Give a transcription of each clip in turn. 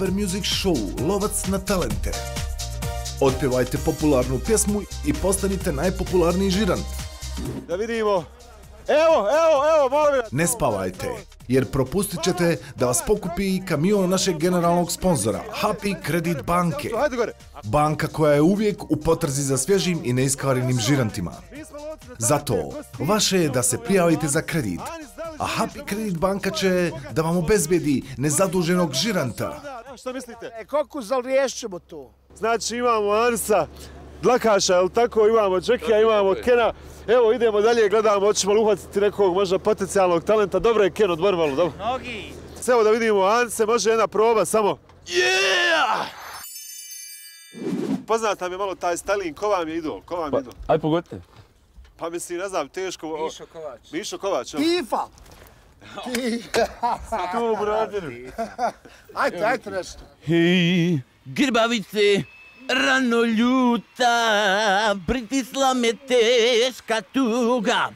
Super Music Show Lovac na talente. Otpjevajte popularnu pjesmu i postanite najpopularniji žirant. Da vidimo. Evo, molim vas. Ne spavajte, jer propustit ćete da vas pokupi kamion našeg generalnog sponzora, Happy Credit banke. Banka koja je uvijek u potrazi za svježim i neiskvarenim žirantima. Zato, vaše je da se prijavite za kredit, a Happy Credit banka će da vam obezbedi nezaduženog žiranta. Šta mislite? Kako riješit ćemo to? Znači imamo Ansa, Dlakaša, jel tako? Imamo Džekija, imamo Kena. Evo idemo dalje, gledamo, hoćemo li uhvatiti nekog možda potencijalnog talenta. Dobro je Ken odborvalo, dobro. Nogi! Evo da vidimo Anse, može jedna proba samo. Yeah! Poznata mi je malo taj Stalin, ko vam je idol? Aj pogodite. Pa mislim, ne znam, teško... Mišo Kovač. Mišo Kovač, jel? Tifa! Tu, bradiru. Ajte nešto. Hej, grbavice, rano ljuta, pritisla me teška tuga.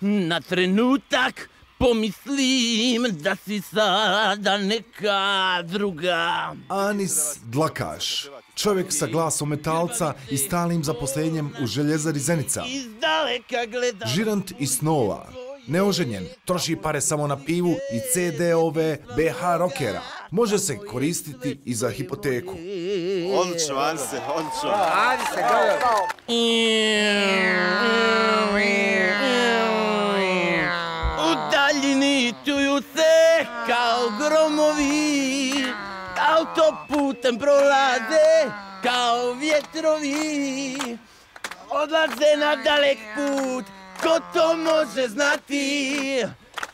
Na trenutak pomislim da si sada neka druga. Anis Dlakaš, čovjek sa glasom metalca i stalnim zaposlenjem u željezari Zenica. Izdaleka gledam. Žirant iz snova, neoženjen, troši pare samo na pivu i CD-ove BH rockera. Može se koristiti i za hipoteku. Odlično, Anse, odlično. Anse, gledaj. U daljini čuju se kao gromovi, autoputem prolaze kao vjetrovi. Odlaze na dalek put, ko to može znati?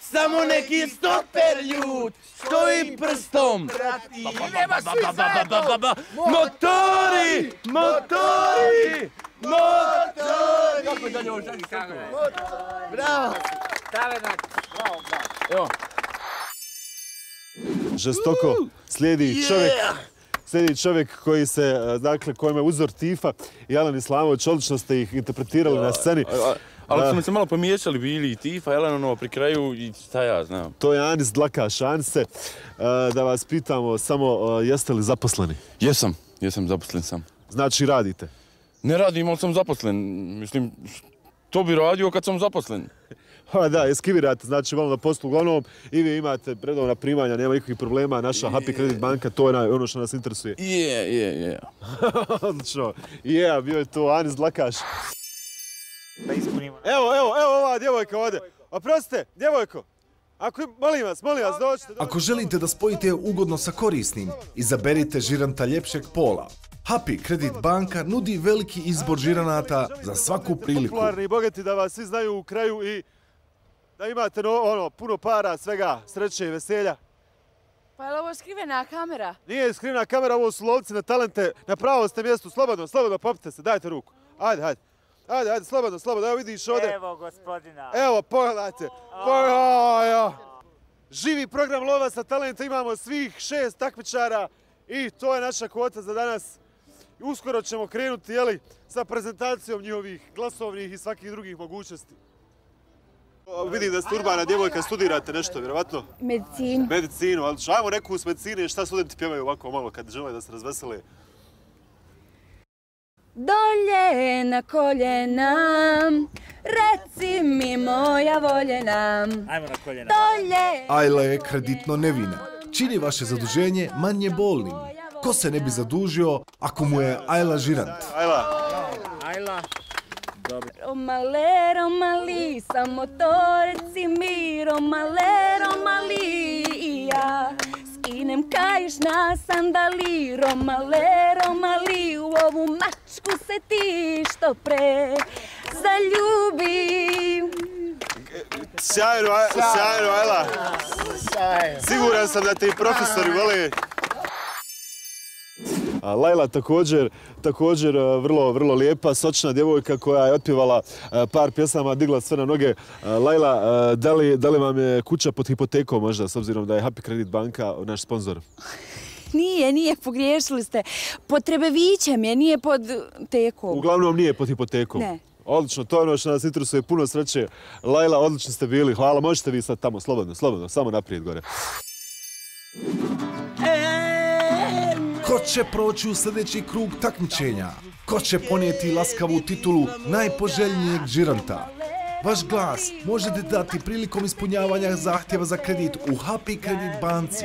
Samo neki stoper ljud, stoji prstom. Idemo svi zajedno! Motori! Motori! Motori! Kako dalje ovo želi kako? Bravo! Talenak! Bravo, bravo! Evo. Žestoko slijedi čovjek koji se, dakle, kojem je uzor Tifa i Alen Islamović, odlično ste ih interpretirali na sceni. Ali smo se malo pomiješali bili i Tifa, Elen ono pri kraju i šta ja znam. To je Anis Dlakaš. Anse, da vas pitamo samo, jeste li zaposleni? Jesam zaposlen sam. Znači radite? Ne radim, ali sam zaposlen. Mislim, to bi radio kad sam zaposlen. Da, eskivirate, znači malo na poslu. Uglavnom, i vi imate redovna primanja, nema nikakvih problema. Naša Happy Credit banka, to je ono što nas interesuje. Je. Odlično. Bio je to Anis Dlakaš. Da ispunimo. Evo ova djevojka ovdje. Oprostite, djevojko. Molim vas, dođite. Ako želite da spojite ugodno sa korisnim, izaberite žiranta ljepšeg pola. Happy Credit banka nudi veliki izbor žiranata za svaku priliku. Popularni i bogati, da vas svi znaju u kraju i da imate puno para, svega, sreće i veselja. Pa je li ovo skrivena kamera? Nije skrivena kamera, ovo su lovci na talente. Na pravom ste mjestu, slobodno, popite se, dajte ruku. Ajde, slobodno, evo vidiš ovdje. Evo gospodina. Evo, pogledajte. Živi program Lovac na talente, imamo svih 6 takmičara i to je naša kvota za danas. Uskoro ćemo krenuti, sa prezentacijom njihovih glasovnih i svakih drugih mogućnosti. Vidim da ste urbana djevojka, studirate nešto, vjerovatno? Medicinu. Medicinu, ali ajmo neku s medicine, šta studenti pjevaju ovako malo kad žele da se razvesele? Dolje na koljena, reci mi moja voljena. Ajmo na koljena. Dolje. Ajla je kreditno nevina. Čini vaše zaduženje manje bolnim. Ko se ne bi zadužio ako mu je Ajla žirant? Ajla. Romali, samo to reci mi, romali, ja skinem kajš na sandali, romali, u ovu mačku se ti što pre zaljubi. Sjajno, Ajla. Siguran sam da te i profesori vole. Lajla također vrlo lijepa, sočna djevojka koja je otpjevala par pjesama, digla sve na noge. Lajla, da li vam je kuća pod hipotekom možda, s obzirom da je Happy Credit banka naš sponzor? Nije, pogriješili ste. Pod Trebevićem je, nije pod tekom. Uglavnom nije pod hipotekom? Ne. Odlično, to je ono što nas interesuje, puno sreće. Lajla, odlično ste bili, hvala, možete vi sad tamo, slobodno, samo naprijed gore. Ko će proći u sljedeći krug takmičenja? Ko će ponijeti laskavu titulu najpoželjnijeg žiranta? Vaš glas možete dati prilikom ispunjavanja zahtjeva za kredit u Happy Credit banci.